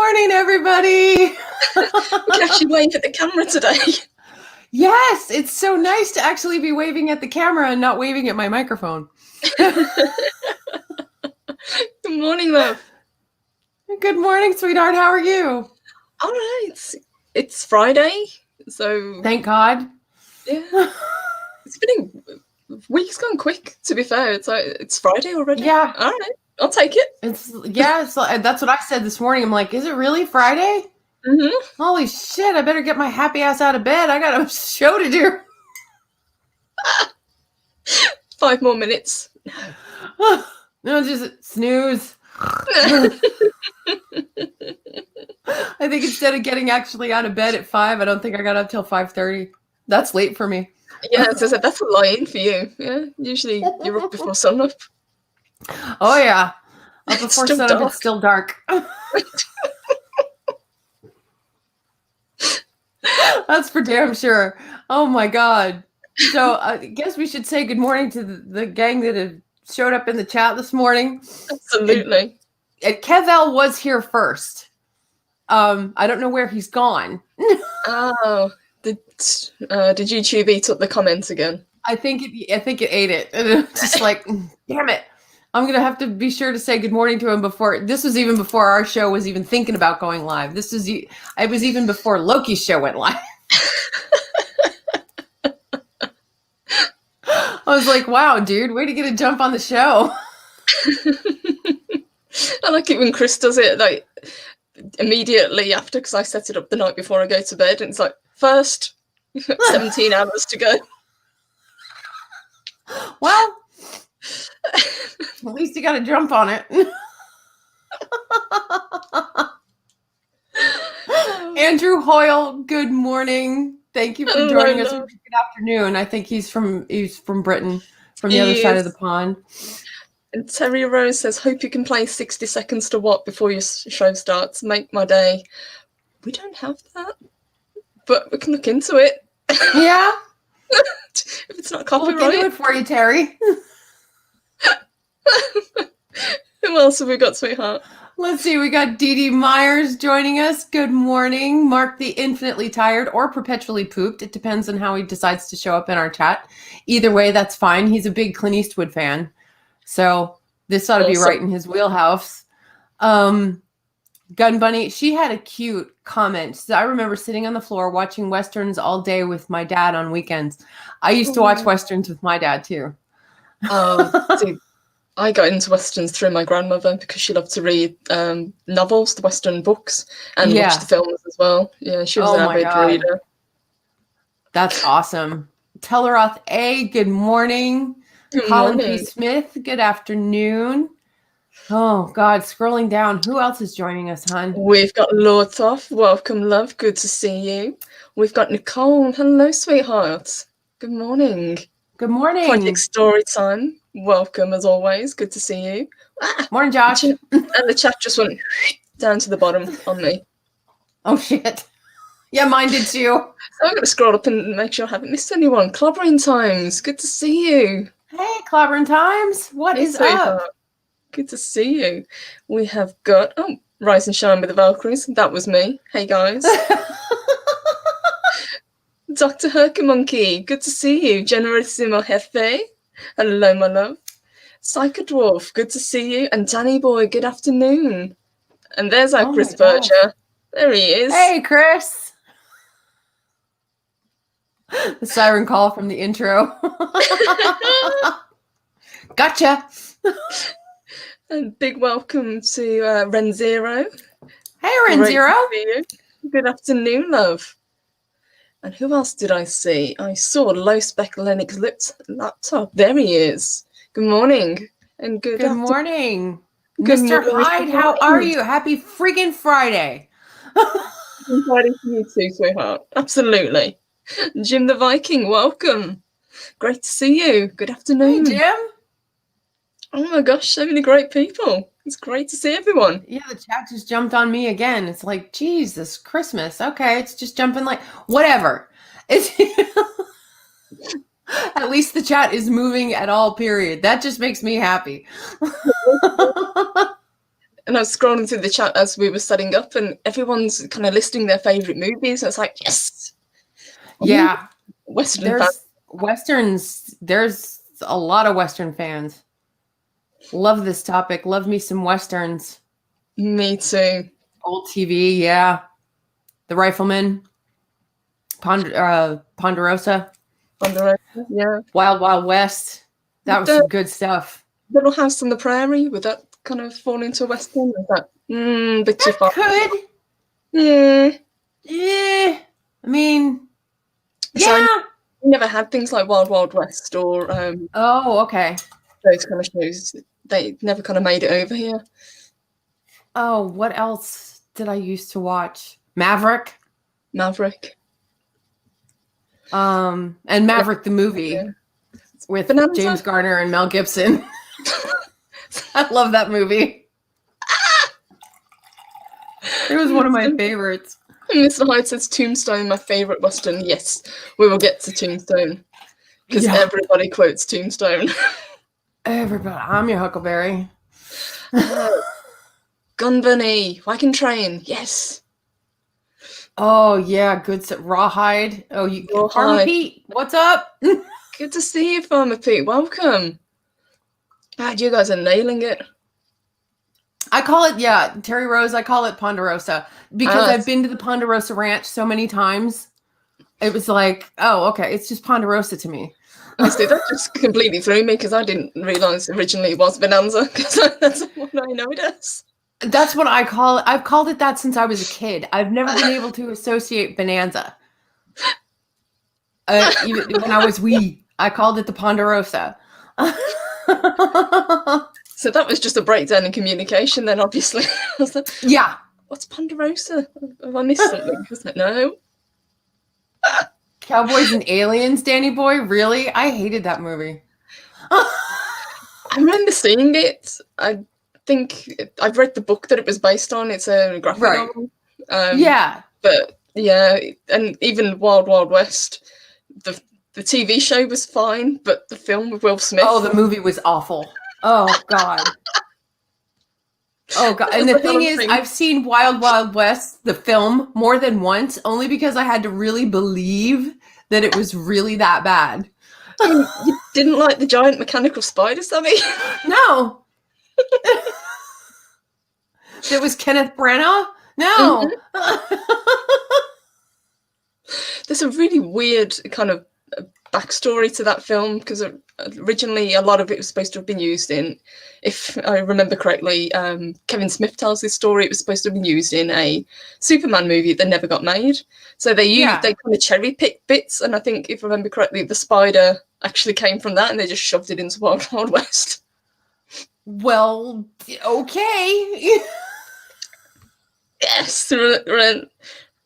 morning, everybody. We can actually wave at the camera today. Yes, it's so nice to actually be waving at the camera and not waving at my microphone. Good morning, love. Good morning, sweetheart. How are you? All right. It's Friday, so Thank God. yeah. It's been a week's gone quick, to be fair. It's Friday already. Yeah. All right. I'll take it. It's that's what I said this morning. I'm like, is it really Friday? Mm-hmm. Holy shit, I better get my happy ass out of bed. I got a show to do. 5 more minutes. No, just snooze. I think instead of getting actually out of bed at 5, I don't think I got up till 5:30. That's late for me. Yeah, as I said, that's a lie-in for you. Yeah, usually you're up before sunup. Oh yeah, up before sunup. It's still dark. That's for damn sure. Oh my God. So I guess we should say good morning to the gang that have showed up in the chat this morning. Absolutely. And Kevel was here first. I don't know where he's gone. Oh, did YouTube eat up the comments again? I think it ate it. And it was just like, damn it. I'm gonna have to be sure to say good morning to him before. This was even before our show was even thinking about going live. It was even before Loki's show went live. I was like, wow, dude, way to get a jump on the show. I like it when Chris does it like immediately after, because I set it up the night before I go to bed, and it's like, first 17 hours to go. Well, at least you got a jump on it. Andrew Hoyle, good morning. Thank you for joining us. Good afternoon. I think he's from Britain, from the other side of the pond. And Terry Rose says, hope you can play 60 seconds to what before your show starts. Make my day. We don't have that, but we can look into it. Yeah. If it's not copyright. We'll do it for you, Terry. Who else have we got, sweetheart? Let's see. We got Dee Dee Myers joining us. Good morning. Mark the Infinitely Tired or Perpetually Pooped. It depends on how he decides to show up in our chat. Either way, that's fine. He's a big Clint Eastwood fan. So this ought to be right in his wheelhouse. Gun Bunny, she had a cute comment. So I remember sitting on the floor watching Westerns all day with my dad on weekends. I used to watch Westerns with my dad too. See, I got into Westerns through my grandmother because she loved to read novels, the Western books, and watch the films as well. Yeah, she was an avid reader. That's awesome. Telleroth A, good morning. Colin P. Smith, good afternoon. Oh, God, scrolling down. Who else is joining us, hon? We've got Lord Thoth. Welcome, love. Good to see you. We've got Nicole. Hello, sweetheart. Good morning. Good morning. Project Storytime. Welcome, as always. Good to see you. Morning, Josh. And the chat just went down to the bottom on me. Oh, shit. Yeah, mine did too. So I'm going to scroll up and make sure I haven't missed anyone. Clobbering Times. Good to see you. Hey, Clobbering Times. What is up? Good to see you. We have got, Rise and Shine with the Valkyries. That was me. Hey, guys. Dr. Hercamonkey. Good to see you. Generalissimo Jefe. Hello, my love. Psychodwarf. Good to see you. And Danny Boy. Good afternoon. And there's our Chris Bircher. There he is. Hey, Chris. The siren call from the intro. Gotcha. And big welcome to Renzero. Hey, Renzero. Good afternoon, love. And who else did I see? I saw Low Spec Lennox laptop. There he is. Good morning. And good morning. Mr. Hyde, how are you? Happy freaking Friday. Happy Friday to you too, sweetheart. Absolutely. Jim the Viking, welcome. Great to see you. Good afternoon. Hey, Jim. Oh my gosh, so many great people. It's great to see everyone. Yeah, the chat just jumped on me again. It's like, Jesus, Christmas. Okay, it's just jumping like, whatever. It's at least the chat is moving at all, period. That just makes me happy. And I was scrolling through the chat as we were setting up, and everyone's kind of listing their favorite movies. And it's like, yes, Yeah. Western fan. There's a lot of Western fans. Love this topic. Love me some Westerns. Me too. Old TV, yeah. The Rifleman. Ponderosa. Yeah. Wild Wild West. That was some good stuff. Little House on the Prairie, would that kind of fall into Western? Is that bit too far? Could. Yeah. Yeah. I mean, So yeah. we never had things like Wild Wild West or Oh, okay. those kind of shows. They never kind of made it over here. Oh, what else did I used to watch? Maverick. And Maverick the movie with Bonanza? James Garner and Mel Gibson. I love that movie. It was one of my favorites. Mr. Hyde says Tombstone, my favourite Western. Yes, we will get to Tombstone. Because everybody quotes Tombstone. Everybody. I'm your Huckleberry. Gun Bunny, Wagon Train, yes. Oh, yeah, good. Rawhide. Oh, Farmer Pete, what's up? Good to see you, Farmer Pete. Welcome. God, you guys are nailing it. I call it, Terry Rose, I call it Ponderosa. Because I've been to the Ponderosa Ranch so many times. It was like, oh, okay, it's just Ponderosa to me. Honestly, that just completely threw me because I didn't realise originally it was Bonanza because that's what I know it as. That's what I call it. I've called it that since I was a kid. I've never been able to associate Bonanza. Even when I was wee, I called it the Ponderosa. So that was just a breakdown in communication then, obviously. I was like, yeah. What's Ponderosa? Have I missed something? I was like, no. Cowboys and Aliens, Danny Boy? Really? I hated that movie. I remember seeing it. I think I've read the book that it was based on. It's a graphic novel. Yeah. But yeah, and even Wild Wild West, the TV show was fine, but the film with Will Smith. Oh, the movie was awful. Oh, God. Oh, God. And the thing is, I've seen Wild Wild West, the film, more than once, only because I had to really believe that it was really that bad. You didn't like the giant mechanical spider, Sammy? No. It was Kenneth Branagh? No. There's a really weird kind of backstory to that film because originally a lot of it was supposed to have been used in, if I remember correctly, Kevin Smith tells this story, it was supposed to have been used in a Superman movie that never got made. So they kind of cherry pick bits, and I think if I remember correctly, the spider actually came from that and they just shoved it into Wild Wild West. Well, okay. Yes,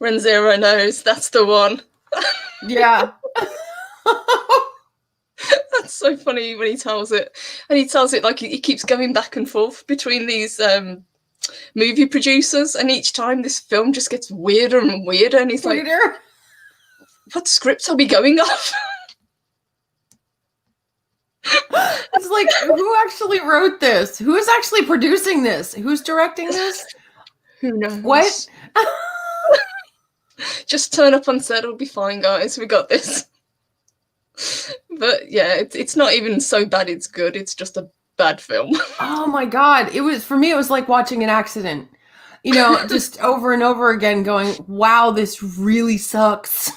Ren Zero knows, that's the one. Yeah. That's so funny when he tells it. And he tells it like he keeps going back and forth between these movie producers, and each time this film just gets weirder and weirder, and he's like, what script are we going off? It's like, who actually wrote this? Who is actually producing this? Who's directing this? Who knows? What? Just turn up on set, it'll be fine, guys. We got this. But yeah, it's not even so bad it's good. It's just a bad film. Oh my God. For me, it was like watching an accident. You know, just over and over again going, wow, this really sucks.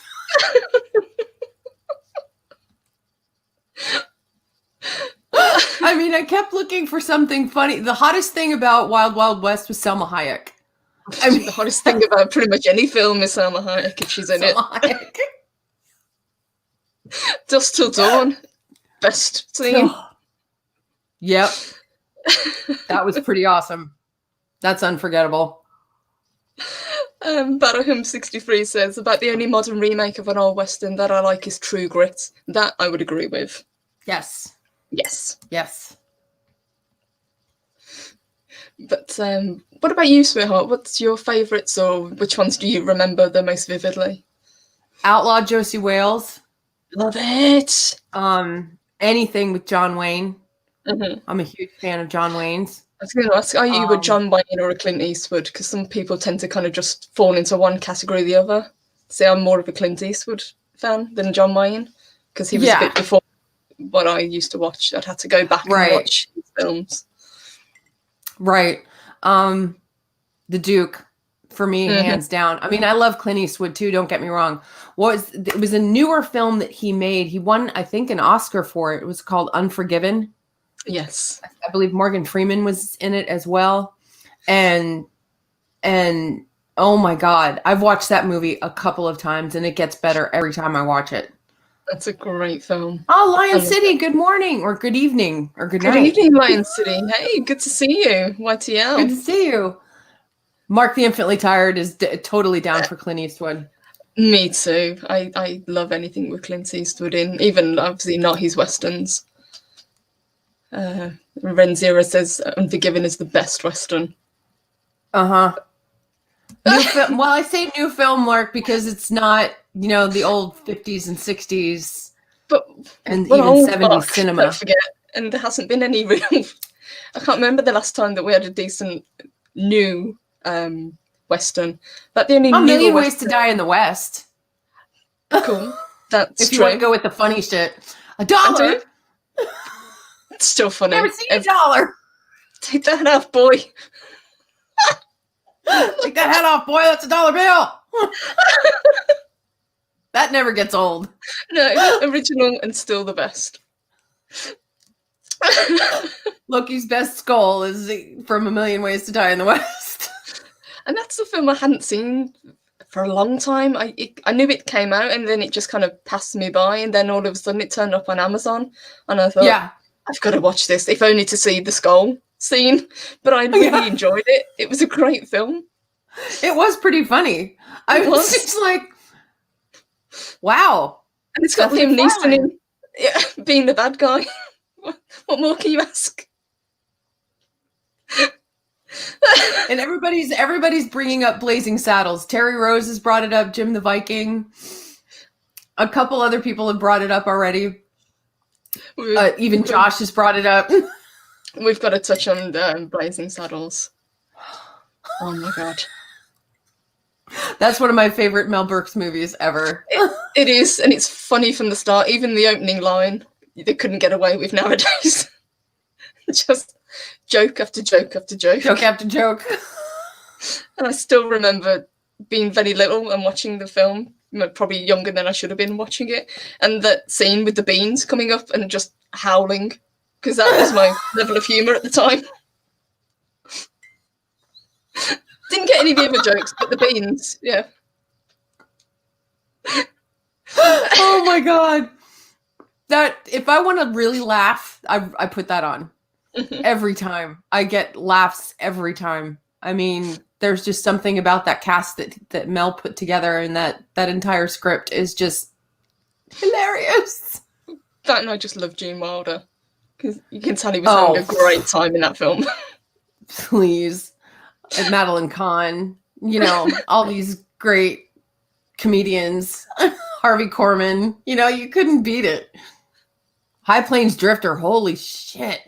I mean, I kept looking for something funny. The hottest thing about Wild Wild West was Selma Hayek. I mean, the hottest thing about pretty much any film is Salma Hayek if she's in it. Dusk Till Dawn, best scene. Yep. That was pretty awesome. That's unforgettable. Battlehymn 63 says, about the only modern remake of an old Western that I like is True Grit. That I would agree with. Yes. Yes. Yes. But what about you, sweetheart? What's your favourites, or which ones do you remember the most vividly? Outlaw Josie Wales. Love it. Anything with John Wayne. Mm-hmm. I'm a huge fan of John Wayne's. was going to ask, are you a Um, John Wayne or a Clint Eastwood? Because some people tend to kind of just fall into one category or the other. See, I'm more of a Clint Eastwood fan than John Wayne, because he was a yeah, bit before what I used to watch. I'd had to go back and right, watch his films. right. Um, the Duke, for me, Hmm. hands down. I mean, I love Clint Eastwood too. Don't get me wrong. It was a newer film that he made. He won, I think, an Oscar for it. It was called Unforgiven. Yes. I believe Morgan Freeman was in it as well. And oh my God, I've watched that movie a couple of times and it gets better every time I watch it. That's a great film. Oh, I Lion love City, it. good morning or good evening or good Good night. evening, Lion City. Hey, good to see you. Good YTL. to see you. Mark the Infinitely Tired is totally down for Clint Eastwood. Me too. I love anything with Clint Eastwood in, even obviously not his westerns. Renzira says Unforgiven is the best western. Uh-huh. New film. Well, I say new film, Mark, because it's not, the old 50s and 60s But and we're even old, 70s Mark, cinema. don't forget. And there hasn't been any real... I can't remember the last time that we had a decent new western. But the only A newer Million Ways to western... Die in the West. Cool. That's If you true. want to go with the funny shit. I $1. do. It's still funny. Never seen $1. Take that off, boy. Take that head off, boy. That's $1 bill. That never gets old. No, original and still the best. Loki's best skull is from A Million Ways to Die in the West. And that's the film I hadn't seen for a long time. I knew it came out and then it just kind of passed me by, and then all of a sudden it turned up on Amazon and I thought, Yeah. I've got to watch this, if only to see the skull scene. But I really enjoyed it. It was a great film. It was pretty funny. I was just like, wow. And it's got Liam Neeson in, being the bad guy. What more can you ask? And everybody's bringing up Blazing Saddles. Terry Rose has brought it up. Jim the Viking. A couple other people have brought it up already. Even Josh has brought it up. We've got to touch on Blazing Saddles. Oh my God. That's one of my favorite Mel Brooks movies ever. It is, and it's funny from the start. Even the opening line, they couldn't get away with nowadays. Just joke after joke after joke. Joke after joke. And I still remember being very little and watching the film, probably younger than I should have been watching it, and that scene with the beans coming up and just howling, because that was my level of humour at the time. Didn't get any of the other jokes, but the beans, yeah. Oh my God. That, if I want to really laugh, I put that on. Every time. I get laughs every time. I mean, there's just something about that cast that Mel put together, and that entire script is just hilarious. That, and I just love Gene Wilder, because you can tell he was having a great time in that film. Please. And Madeline Kahn, all these great comedians. Harvey Korman, you couldn't beat it. High Plains Drifter, holy shit.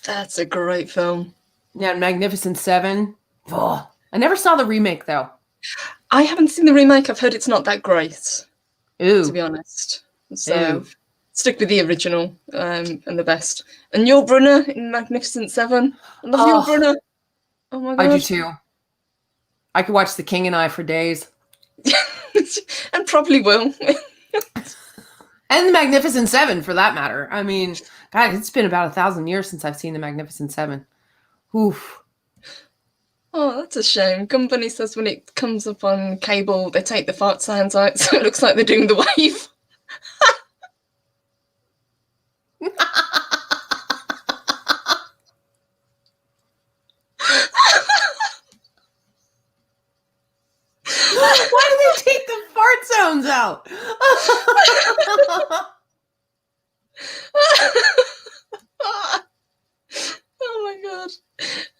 That's a great film. Yeah, Magnificent Seven. Oh, I never saw the remake, though. I haven't seen the remake. I've heard it's not that great, Ooh. to be honest. So stick with the original and the best. And Yul Brynner in Magnificent Seven. I love Yul Brynner. Oh my God. I do too. I could watch The King and I for days. And probably will. And The Magnificent Seven, for that matter. I mean, God, it's been about 1,000 years since I've seen The Magnificent Seven. Oof. Oh, that's a shame. Company says when it comes up on cable, they take the fart sounds out, so it looks like they're doing the wave. Why do they take the fart sounds out? Oh my God.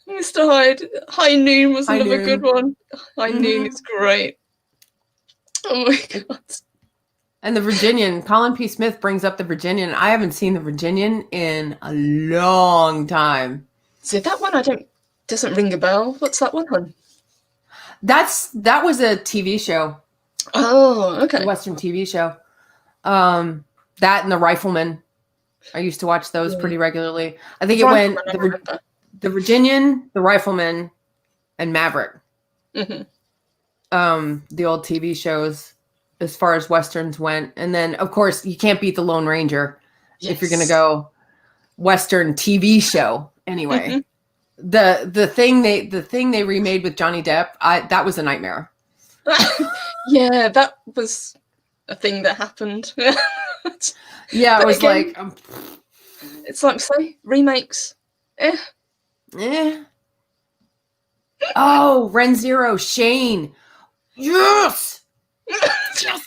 Mr. Hyde. High Noon was another good one. High Noon is great. Oh my God. And the Virginian, Colin P. Smith brings up the Virginian. I haven't seen the Virginian in a long time. So that one I don't doesn't ring a bell. What's that one, hon? That was a TV show. Oh, okay. A Western TV show. That and The Rifleman. I used to watch those pretty regularly. I think it went the Virginian, The Rifleman, and Maverick. Mm-hmm. The old TV shows as far as Westerns went. And then, of course, you can't beat The Lone Ranger if you're going to go Western TV show. Anyway, the thing they remade with Johnny Depp, that was a nightmare. Yeah, that was a thing that happened. Yeah, it was again, like it's like, say, remakes. Oh, Ren Zero, Shane. Yes. Yes.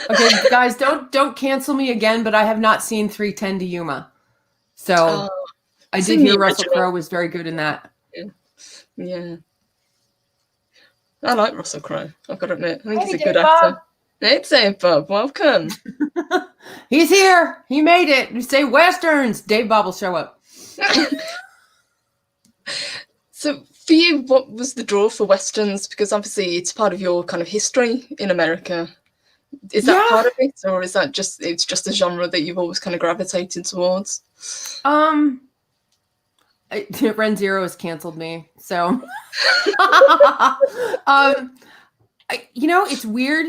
Okay, guys, don't cancel me again, but I have not seen 3:10 to Yuma. So I did hear Russell Crowe was very good in that. Yeah. I like Russell Crowe, I've got to admit. I think he's a good actor. Hey, Dave Bob, welcome. He's here. He made it. You say Westerns. Dave Bob will show up. So for you, what was the draw for Westerns? Because obviously it's part of your kind of history in America. Is that part of it, or is that it's just a genre that you've always kind of gravitated towards? Ren Zero has canceled me, so it's weird.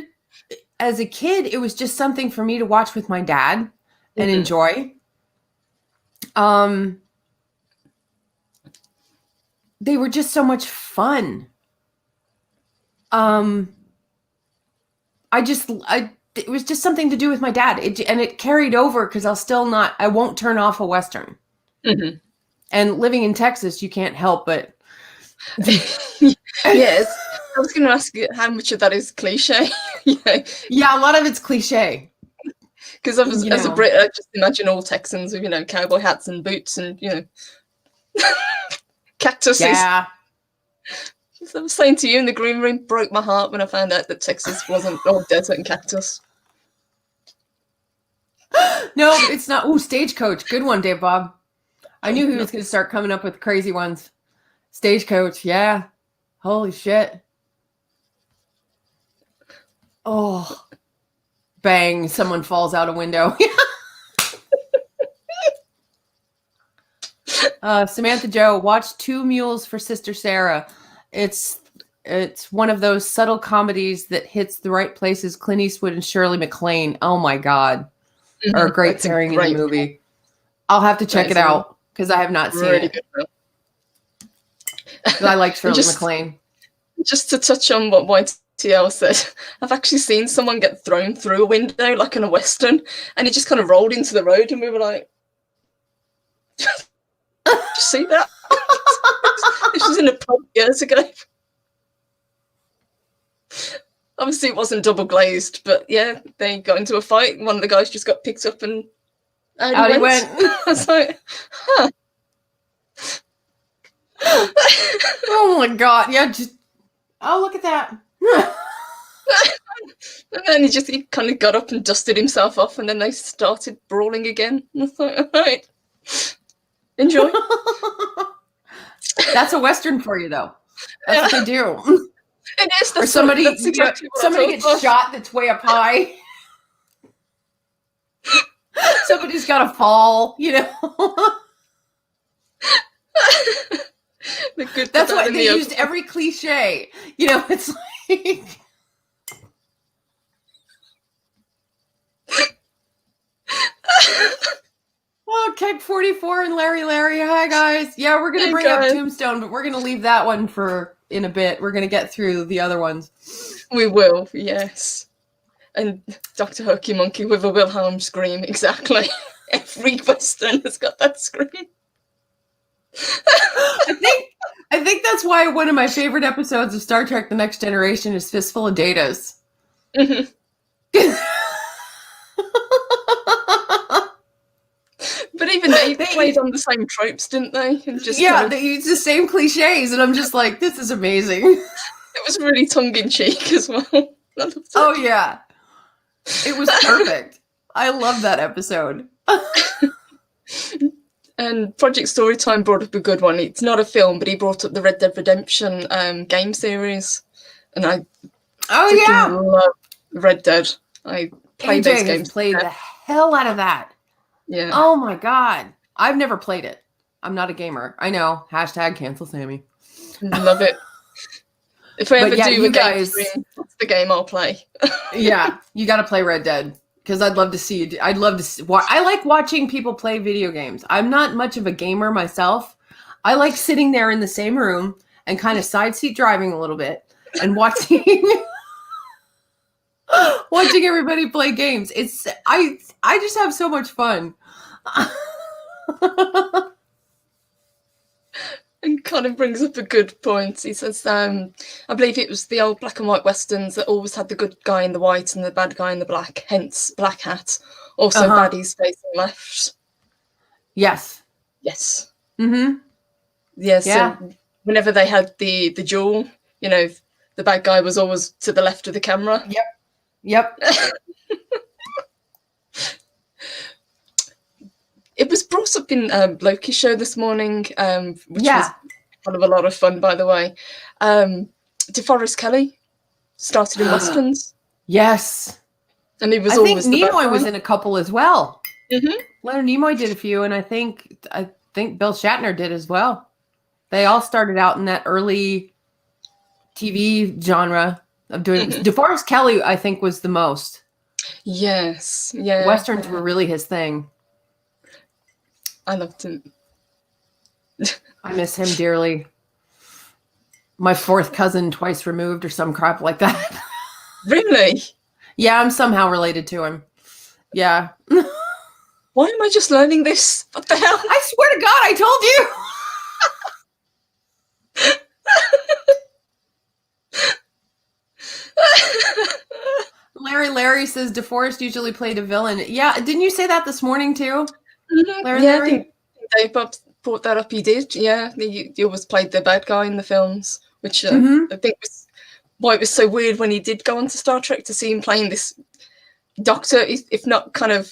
As a kid, it was just something for me to watch with my dad and enjoy. They were just so much fun. It was just something to do with my dad. And it carried over because I won't turn off a Western. Mm-hmm. And living in Texas, you can't help but. Yes. I was going to ask you how much of that is cliche. Yeah, a lot of it's cliche. Because as a Brit, I just imagine all Texans with, cowboy hats and boots and, cactuses. Yeah. As I was saying to you in the green room, broke my heart when I found out that Texas wasn't all desert and cactus. No, it's not. Ooh, Stagecoach. Good one, Dave Bob. I knew he was going to start coming up with crazy ones. Stagecoach, yeah. Holy shit. Oh. Bang, someone falls out a window. Samantha Joe, watch Two Mules for Sister Sarah. It's one of those subtle comedies that hits the right places. Clint Eastwood and Shirley MacLaine. Oh my God. Are a great pairing in the movie. I'll have to check it out because I have not seen it. I like Shirley MacLaine. Just to touch on what YTL said, I've actually seen someone get thrown through a window, like in a Western, and he just kind of rolled into the road, and we were like, "Did you see that?" This was in a pub years ago. Obviously, it wasn't double glazed, but yeah, they got into a fight. One of the guys just got picked up and out he went. I was like, huh. Oh my God. Yeah, look at that. And then he kind of got up and dusted himself off, and then they started brawling again. I was like, all right, enjoy. That's a Western for you, though. That's what they do. It is. Or somebody gets shot that's way up high. Somebody's got to fall, That's why they used every cliche. It's like. Oh, Keg 44 and Larry. Hi, guys. Yeah, we're going to bring up Tombstone, but we're going to leave that one for in a bit. We're going to get through the other ones. We will, yes. And Dr. Hokey Monkey with a Wilhelm scream, exactly. Every Western has got that scream. I think that's why one of my favorite episodes of Star Trek The Next Generation is Fistful of Datas. Mm-hmm. But even they played on the same tropes, didn't they? And just they used the same cliches, and I'm just like, this is amazing. It was really tongue-in-cheek as well. Oh, yeah. It was perfect. I love that episode. And Project Storytime brought up a good one. It's not a film, but he brought up the Red Dead Redemption game series. And I freaking love Red Dead. I play AJ those has games. played the hell out of that. Yeah. Oh my God. I've never played it. I'm not a gamer. I know. Hashtag cancel Sammy. Love it. If I ever do you a game guys, stream, that's the game I'll play. Yeah, you got to play Red Dead because I'd love to see you. I'd love to see. I like watching people play video games. I'm not much of a gamer myself. I like sitting there in the same room and kind of side seat driving a little bit and watching watching everybody play games. I just have so much fun. And kind of brings up a good point. He says, I believe it was the old black and white westerns that always had the good guy in the white and the bad guy in the black, hence Black Hat. Also, baddies facing left. Yes. Yes. Mm-hmm. Yeah, so whenever they had the duel, you know, the bad guy was always to the left of the camera. Yep. It was brought up in Loki's show this morning, which was kind of a lot of fun, by the way. DeForest Kelley started in westerns. Yes. And he was I think Nimoy was in a couple as well. Mm-hmm. Leonard Nimoy did a few, and I think Bill Shatner did as well. They all started out in that early TV genre of doing. DeForest Kelley, I think, was the most. Yes. Yeah. Westerns were really his thing. I loved him. I miss him dearly. My fourth cousin twice removed or some crap like that. Really? Yeah, I'm somehow related to him. Yeah. Why am I just learning this? What the hell? I swear to God, I told you. Larry says DeForest usually played a villain. Yeah, didn't you say that this morning too? Larry? I think Dave brought that up. He did. Yeah, he always played the bad guy in the films, which I think was why it was so weird when he did go on to Star Trek to see him playing this doctor, if not kind of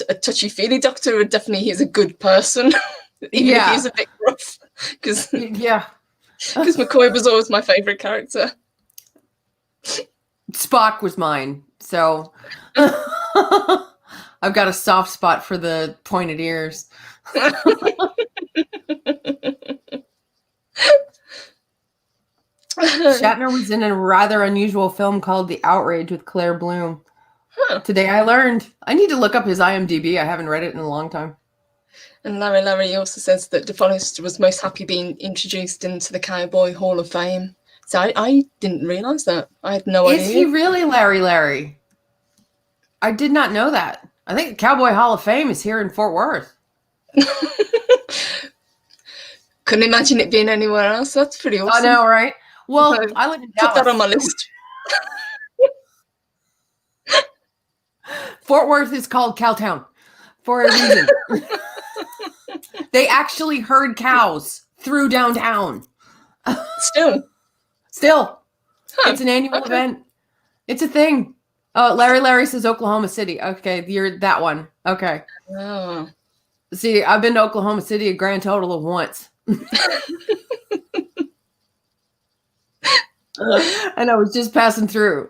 a touchy-feely doctor, but definitely he's a good person, even if he's a bit rough. Because McCoy was always my favourite character. Spock was mine, so I've got a soft spot for the pointed ears. Shatner was in a rather unusual film called The Outrage with Claire Bloom. Today I learned. I need to look up his IMDb. I haven't read it in a long time. And Larry also says that DeForest was most happy being introduced into the Cowboy Hall of Fame. So I didn't realise that. I had no idea. Is he really Larry? I did not know that. I think the Cowboy Hall of Fame is here in Fort Worth. Couldn't imagine it being anywhere else. That's pretty awesome. I know, right? Well, I live in Dallas. Put that on my list. Fort Worth is called Cowtown for a reason. They actually herd cows through downtown. Still. It's an annual event. It's a thing. Oh, Larry says Oklahoma City. Okay, you're that one. Okay. Oh. See, I've been to Oklahoma City a grand total of once. And I was just passing through.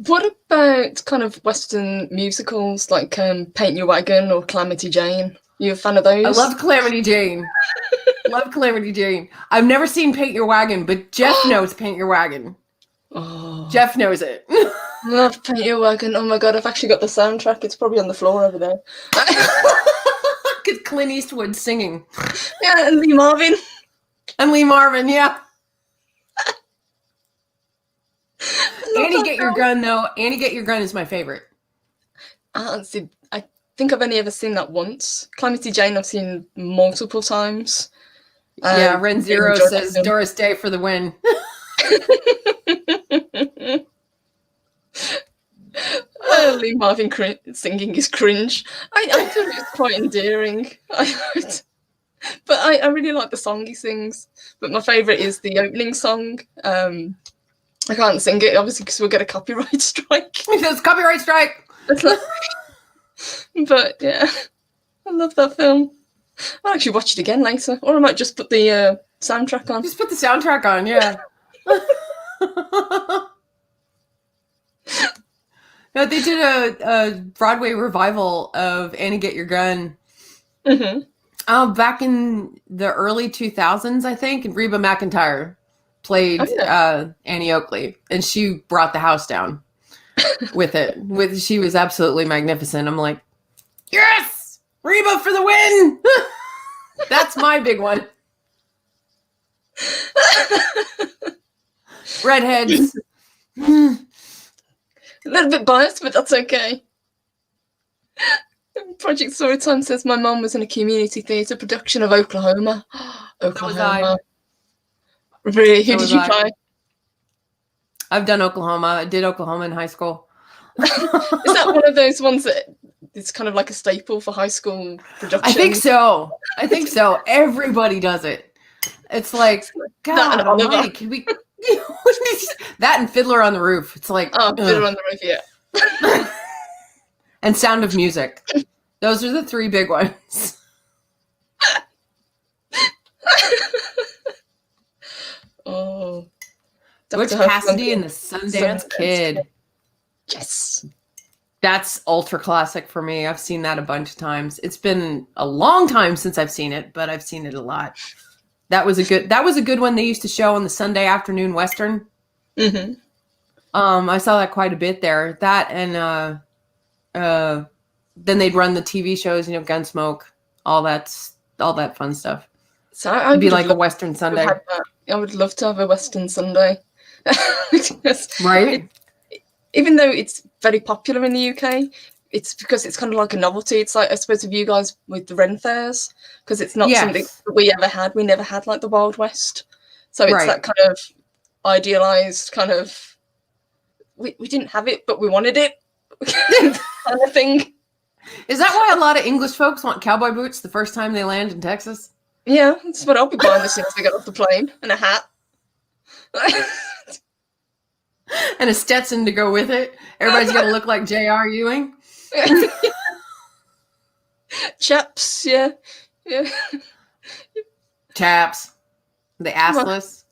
What about kind of Western musicals like Paint Your Wagon or Calamity Jane? You a fan of those? I love Calamity Jane. I've never seen Paint Your Wagon, but Jeff knows Paint Your Wagon. Oh. Jeff knows it. Love Paint Your Wagon. Oh my God, I've actually got the soundtrack. It's probably on the floor over there. Because Clint Eastwood singing. Yeah, and Lee Marvin. Yeah. Annie Get Your Gun, though. Annie Get Your Gun is my favorite. I think I've only ever seen that once. Calamity Jane I've seen multiple times. Yeah, Ren Zero says Doris Day for the win. Lee Marvin singing is cringe. I thought it was quite endearing. But I really like the song he sings. But my favourite is the opening song. I can't sing it, obviously, because we'll get a copyright strike. It's copyright strike. But, yeah. I love that film. I'll actually watch it again later, or I might just put the soundtrack on. Just put the soundtrack on, yeah. No, they did a Broadway revival of Annie Get Your Gun. Back in the early 2000s, I think, and Reba McEntire played Annie Oakley, and she brought the house down with it. She was absolutely magnificent. I'm like, yes, Reba for the win. That's my big one. Redheads. A little bit biased, but that's okay. Project Storytime says my mum was in a community theatre production of Oklahoma. Oklahoma. Really? Who did you play? I've done Oklahoma. I did Oklahoma in high school. Is that one of those ones that it's kind of like a staple for high school production? I think so. Everybody does it. It's like, God almighty, can we... that and Fiddler on the Roof. It's like... Fiddler on the Roof, yeah. And Sound of Music. Those are the three big ones. Oh. Butch Cassidy and the Sundance Kid. Yes. That's ultra classic for me. I've seen that a bunch of times. It's been a long time since I've seen it, but I've seen it a lot. That was a good one they used to show on the Sunday afternoon Western. Mm-hmm. I saw that quite a bit there. That and then they'd run the TV shows, Gunsmoke, all that fun stuff. So it'd be like a Western Sunday. I would love to have a Western Sunday. Right? Even though it's very popular in the UK, it's because it's kind of like a novelty. It's like, I suppose, of you guys with the Ren fairs, because it's not something that we ever had. We never had like the Wild West. So it's that kind of idealized kind of, we didn't have it, but we wanted it kind of thing. Is that why a lot of English folks want cowboy boots the first time they land in Texas? Yeah, that's what I'll be buying as soon as I get off the plane, and a hat. And a Stetson to go with it. Everybody's got to look like J.R. Ewing. Chaps, yeah. Chaps. The assless.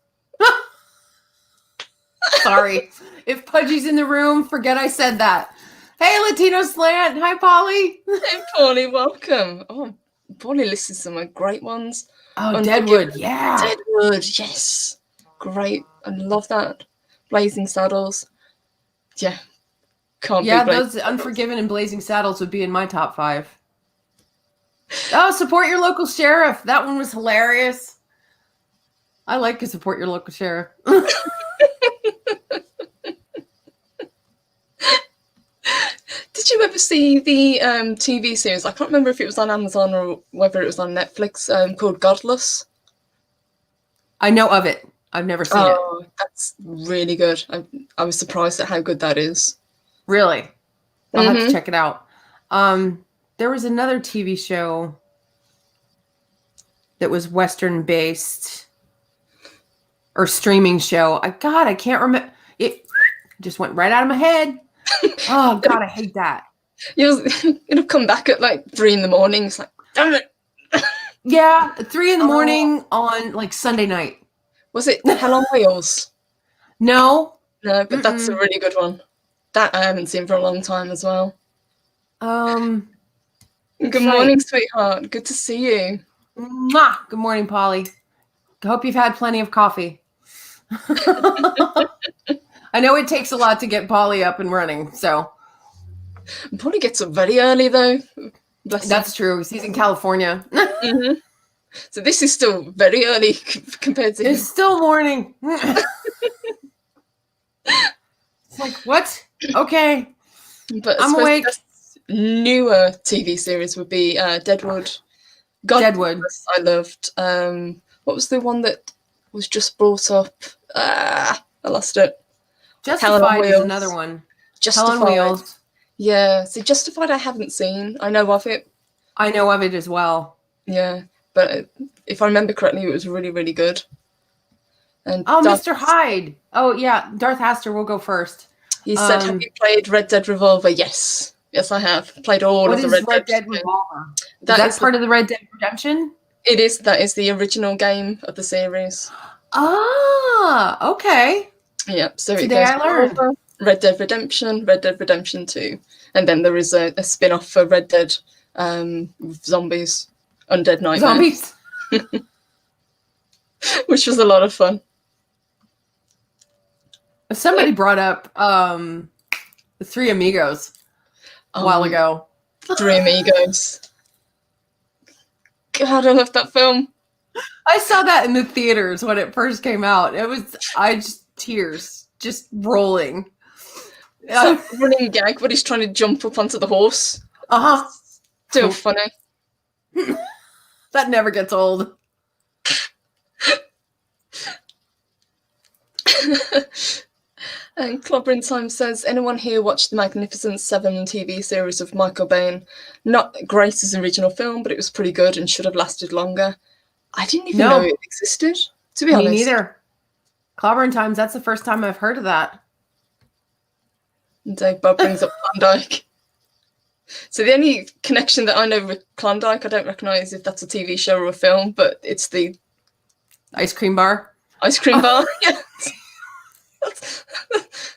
Sorry. If Pudgy's in the room, forget I said that. Hey, Latino Slant. Hi, Polly. Hey, Polly. Welcome. Oh, Polly listed some of great ones. Oh, Deadwood. Yeah. Deadwood. Yes. Great. I love that. Blazing Saddles. Yeah. Can't be those Unforgiven and Blazing Saddles would be in my top 5. Oh, support your local sheriff. That one was hilarious. I like to support your local sheriff. Did you ever see the TV series? I can't remember if it was on Amazon or whether it was on Netflix, called Godless. I know of it. I've never seen it. Oh, that's really good. I was surprised at how good that is. Really? I'll have to check it out. There was another TV show that was Western based or streaming show. I can't remember. It just went right out of my head. Oh God, I hate that. It'll come back at like 3 a.m. It's like, damn it. Yeah, 3 a.m. on like Sunday night. Was it Hell on Wheels? No, but that's a really good one. That I haven't seen for a long time as well. Good morning, sweetheart. Good to see you. Mwah. Good morning, Polly. Hope you've had plenty of coffee. I know it takes a lot to get Polly up and running, so. Polly gets up very early, though. That's true. He's in California. So this is still very early compared to. It's still morning. It's like, what? Okay. But I'm awake. Newer TV series would be Deadwood. Deadwood. I loved. What was the one that was just brought up? I lost it. Justified is another one. Justified. Hell on Wheels. Yeah. See, Justified I haven't seen. I know of it. I know of it as well. Yeah. But if I remember correctly, it was really, really good. And Mr. Hyde. Oh, yeah. Darth Haster will go first. He said, have you played Red Dead Revolver? Yes. Yes, I have played all What of the is Red Dead. Revolver? Is That that is part of the Red Dead Redemption? It is. That is the original game of the series. Ah, okay. Yep. So it Today goes I learned. Revolver, Red Dead Redemption 2, and then there is a spin-off for Red Dead with zombies, Undead Nightmare, Zombies. which was a lot of fun. Somebody brought up the Three Amigos a while ago. Three Amigos. God, I love that film. I saw that in the theaters when it first came out. Tears just rolling. It's that running gag, but he's trying to jump up onto the horse. Uh-huh. Still funny. That never gets old. And Clobbering Time says, anyone here watched the Magnificent Seven TV series of Michael Bain? Not great as an original film, but it was pretty good and should have lasted longer. I didn't even know it existed, to be honest. Me neither. Clobbering Times, that's the first time I've heard of that. And Dave Bob brings up Klondike. So the only connection that I know with Klondike, I don't recognise if that's a TV show or a film, but it's the ice cream bar. Ice cream bar, yeah.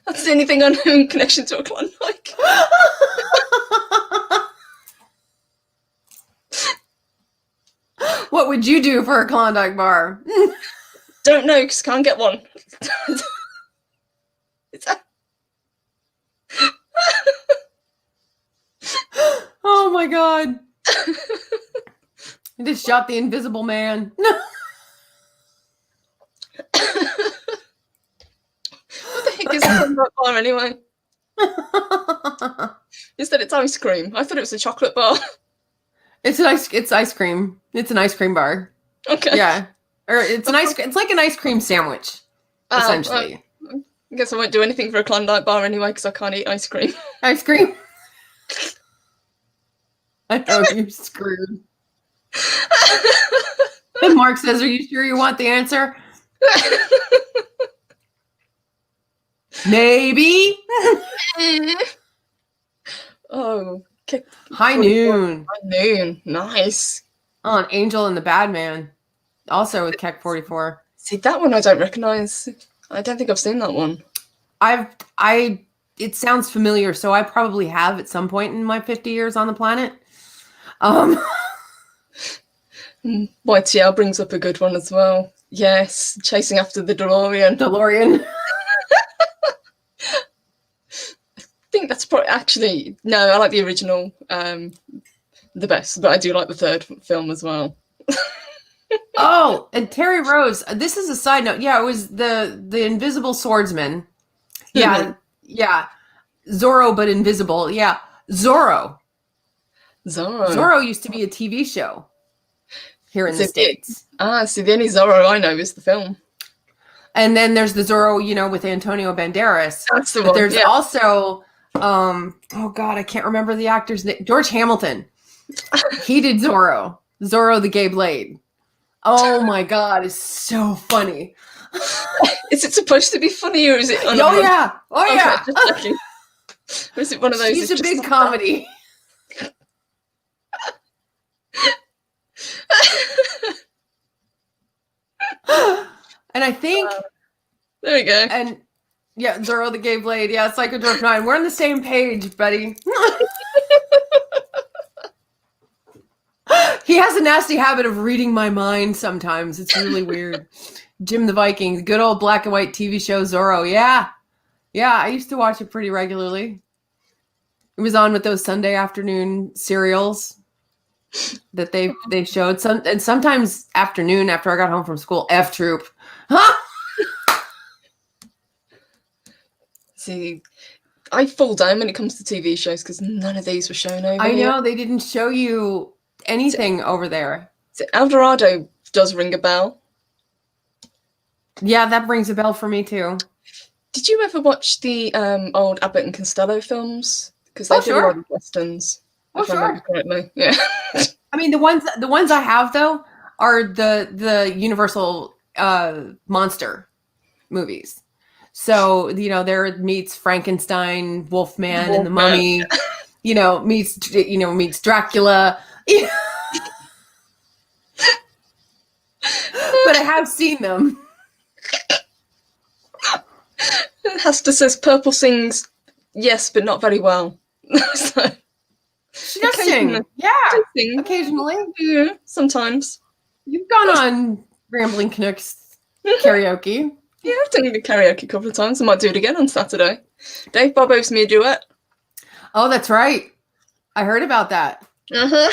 That's the only thing I know in connection to a Klondike. What would you do for a Klondike bar? Don't know, because can't get one. Oh my god. I just shot the Invisible Man. What the heck is a Klondike bar anyway? You said it's ice cream. I thought it was a chocolate bar. It's ice cream. It's an ice cream bar. Okay. Yeah. Or it's like an ice cream sandwich, essentially. I guess I won't do anything for a Klondike bar anyway because I can't eat ice cream. Ice cream. I know you're screwed. And Mark says, "Are you sure you want the answer?" Maybe. Oh, High Noon. High Noon, nice. Oh, an Angel and the Bad Man, also with Keck 44. See, that one I don't recognise. I don't think I've seen that one. It sounds familiar, so I probably have at some point in my 50 years on the planet. YTL brings up a good one as well. Yes, Chasing After the DeLorean. I think that's probably actually no. I like the original the best, but I do like the third film as well. Oh, and Terry Rose. This is a side note. Yeah, it was the Invisible Swordsman. Yeah, yeah. Zorro, but invisible. Yeah, Zorro. Zorro used to be a TV show here in the States. See, the only Zorro I know is the film. And then there's the Zorro, with Antonio Banderas. That's the but one. There's also, oh God, I can't remember the actor's name. George Hamilton. He did Zorro the Gay Blade. Oh my God, it's so funny. Is it supposed to be funny or is it? Oh yeah. Okay, or is it one of those? He's a big comedy. And I think there we go. And yeah, Zorro the Gay Blade. Yeah, Psychodorf 9. We're on the same page, buddy. He has a nasty habit of reading my mind sometimes. It's really weird. Jim the Viking, good old black and white TV show Zorro. Yeah. Yeah, I used to watch it pretty regularly. It was on with those Sunday afternoon serials that they showed. And sometimes afternoon after I got home from school, F Troop. Huh? See, I fall down when it comes to TV shows because none of these were shown over I here. know, they didn't show you anything over there. So Eldorado does ring a bell. Yeah, that rings a bell for me too. Did you ever watch the old Abbott and Costello films? Because they did a lot of westerns. If I remember correctly. Yeah. I mean, the ones I have though are the Universal monster movies. So there meets Frankenstein, Wolfman, and the Mummy. meets Dracula. But I have seen them. Hester says Purple sings yes, but not very well. So, She does sing. Yeah. sing. Occasionally. Yeah, sometimes. You've gone on Rambling Canucks karaoke. Yeah, I've done the karaoke a couple of times. I might do it again on Saturday. Dave Bob owes me a duet. Oh, that's right. I heard about that. Uh-huh.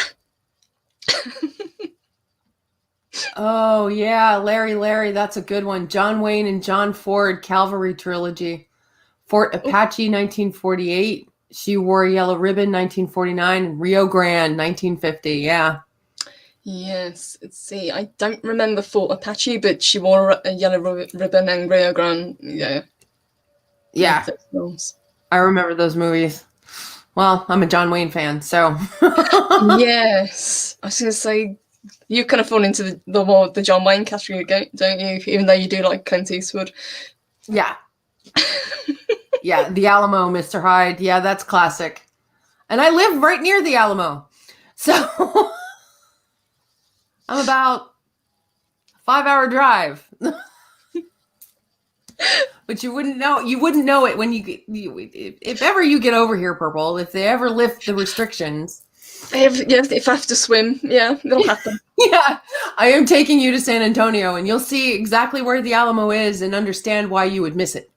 Oh, yeah. Larry, that's a good one. John Wayne and John Ford, Cavalry Trilogy. Fort Apache, 1948. She Wore a Yellow Ribbon, 1949. Rio Grande, 1950. Yeah. Yes. Let's see. I don't remember Fort Apache, but she wore a yellow ribbon and Rio Grande. Yeah. Yeah. I remember those movies. Well, I'm a John Wayne fan, so. Yes. I was going to say, you kind of fall into the John Wayne category, don't you? Even though you do like Clint Eastwood. Yeah. Yeah, the Alamo, Mr. Hyde. Yeah, that's classic. And I live right near the Alamo. So I'm about a 5-hour drive. But you wouldn't know it when if ever you get over here, Purple, if they ever lift the restrictions. If I have to swim, yeah, it'll happen. Yeah, I am taking you to San Antonio, and you'll see exactly where the Alamo is and understand why you would miss it.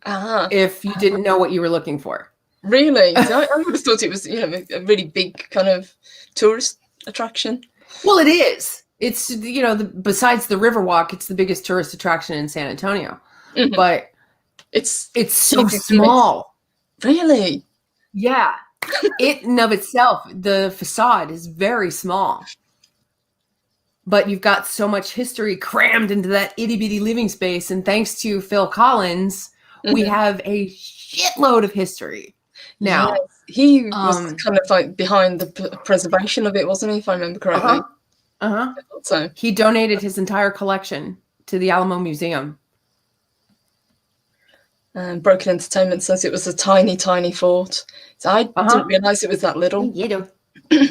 If you didn't know what you were looking for. Really? So I would have thought it was, a really big kind of tourist attraction. Well, it is. It's, besides the Riverwalk, it's the biggest tourist attraction in San Antonio. Mm-hmm. But it's so small. Really? Yeah. It in of itself, the facade is very small. But you've got so much history crammed into that itty bitty living space. And thanks to Phil Collins, we have a shitload of history now. Yes, he was kind of like behind the preservation of it, wasn't he? If I remember correctly. So he donated his entire collection to the Alamo Museum. Broken Entertainment says it was a tiny, tiny fort. So I didn't realise it was that little. Little. The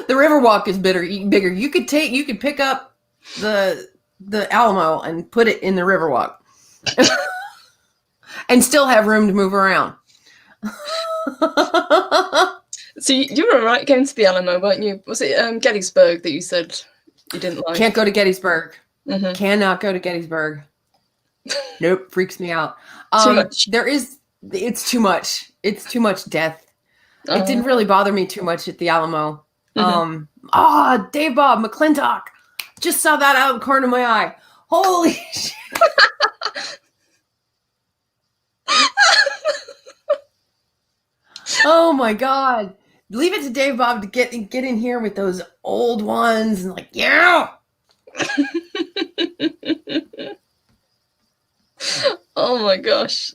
Riverwalk is bigger. You could pick up the Alamo and put it in the Riverwalk and still have room to move around. So you were right going to the Alamo, weren't you? Was it Gettysburg that you said you didn't like? Can't go to Gettysburg. Cannot go to Gettysburg. Nope, freaks me out. Too much. It's too much. It's too much death. It didn't really bother me too much at the Alamo. Dave Bob McClintock. Just saw that out of the corner of my eye. Holy shit. Oh my God. Leave it to Dave Bob to get in here with those old ones and yeah. Oh my gosh.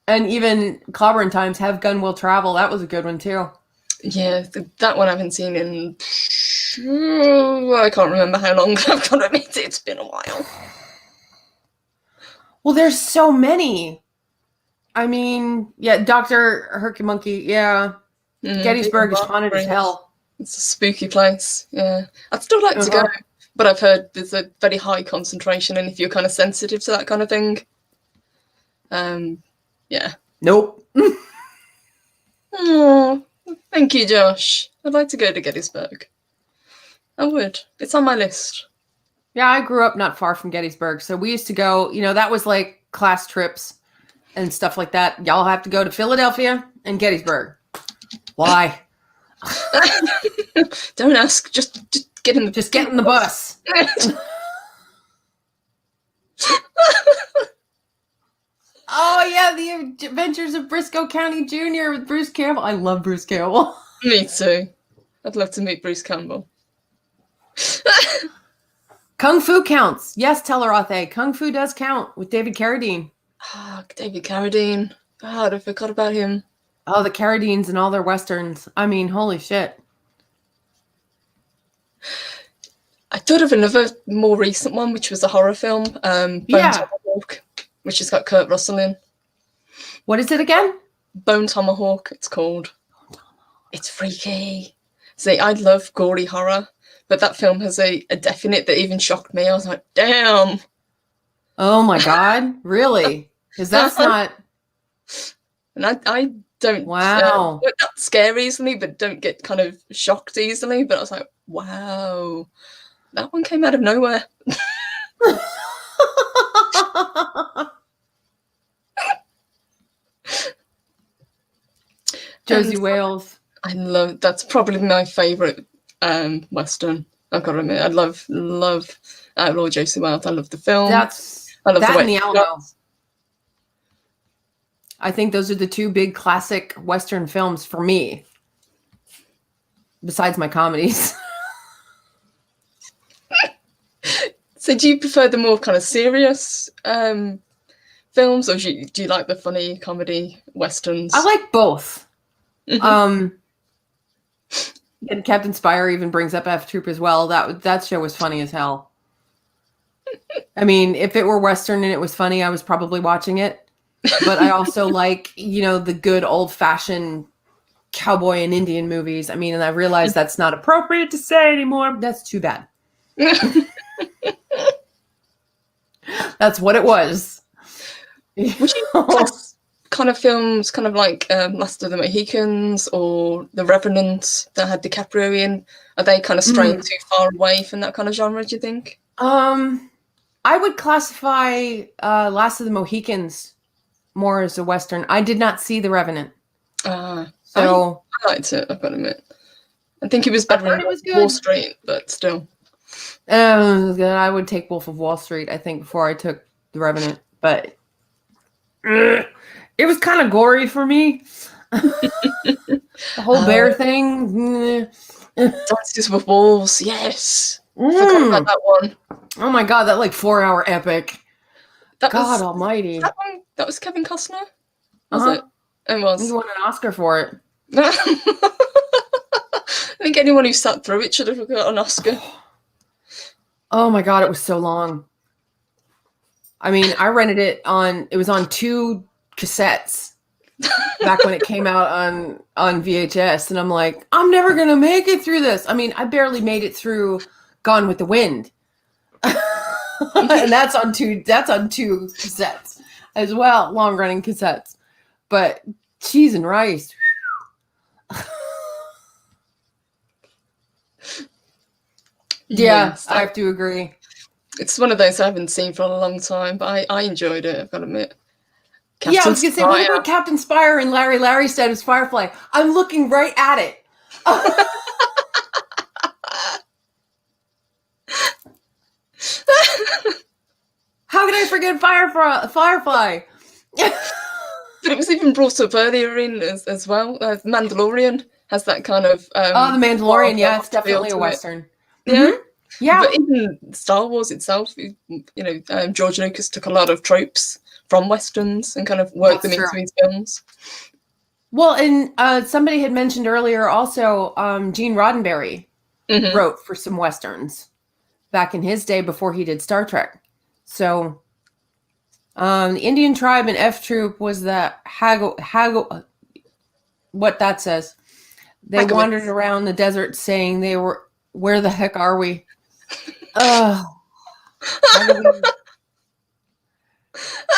And even Clobberin' Times, Have Gun Will Travel. That was a good one too. Yeah, that one I haven't seen in I can't remember how long. I've got to admit it's been a while. Well, there's so many. I mean, yeah, Dr. Herky Monkey, yeah. Gettysburg is haunted as hell. It's a spooky place, yeah. I'd still like to go, but I've heard there's a very high concentration, and if you're kind of sensitive to that kind of thing, yeah. Nope. Oh, thank you, Josh. I'd like to go to Gettysburg. I would. It's on my list. Yeah, I grew up not far from Gettysburg, so we used to go, that was like class trips and stuff like that. Y'all have to go to Philadelphia and Gettysburg. Why? Don't ask. Just get in the get in the bus. Oh yeah, the Adventures of Briscoe County Jr. with Bruce Campbell. I love Bruce Campbell. Me too. I'd love to meet Bruce Campbell. Kung Fu counts. Yes, Teleroth. Kung Fu does count with David Carradine. Oh, David Carradine. God, I forgot about him. Oh, the Carradines and all their westerns. I mean, holy shit. I thought of another more recent one, which was a horror film, Bones of the Walk, which has got Kurt Russell in. What is it again? Bone Tomahawk, it's called. It's freaky. See, I love gory horror, but that film has a definite that even shocked me. I was like, damn. Oh my God. Really? Because that's not... And I don't... Wow. Not scare easily, but don't get kind of shocked easily. But I was like, wow. That one came out of nowhere. Josie Wales. I love... That's probably my favourite Western. I've got to admit. I love Outlaw Josie Wales. I love the film. I love that the way and the Alamo. I think those are the two big classic Western films for me. Besides my comedies. So do you prefer the more kind of serious films, or do you like the funny comedy Westerns? I like both. And Captain Spire even brings up F Troop as well. That show was funny as hell. I mean, if it were Western and it was funny, I was probably watching it. But I also like, the good old-fashioned cowboy and Indian movies. I mean, and I realize that's not appropriate to say anymore. But that's too bad. That's what it was. Would you class kind of films, kind of like Last of the Mohicans or The Revenant that had DiCaprio in? Are they kind of straying too far away from that kind of genre, do you think? I would classify Last of the Mohicans more as a Western. I did not see The Revenant. So I liked it, I've got to admit. I think it was better than Wall Street, but still. I would take Wolf of Wall Street, I think, before I took The Revenant. But it was kind of gory for me. The whole bear thing. Dances with Wolves, yes. Forgot about that one. Oh my God, that 4-hour epic. God almighty. That was Kevin Costner? Was it? It was. He won an Oscar for it. I think anyone who sat through it should have got an Oscar. Oh my God, it was so long. I mean, I rented it it was on 2 cassettes back when it came out on VHS. And I'm like, I'm never going to make it through this. I mean, I barely made it through Gone with the Wind. And that's on 2 cassettes as well, long running cassettes. But cheese and rice. Yeah, yes, I have to agree. It's one of those I haven't seen for a long time, but I enjoyed it, I've got to admit. I was going to say, what about Captain Spire and Larry said was Firefly? I'm looking right at it. How could I forget Firefly? But it was even brought up earlier in as well. Mandalorian has that kind of... the Mandalorian, yeah, it's definitely a Western. Yeah? Yeah. But even Star Wars itself, George Lucas took a lot of tropes from Westerns and kind of worked them into his films. Well, and somebody had mentioned earlier also Gene Roddenberry wrote for some Westerns back in his day before he did Star Trek. So the Indian tribe in F Troop was the Haggle, what that says. They wandered around the desert saying they were, where the heck are we? Oh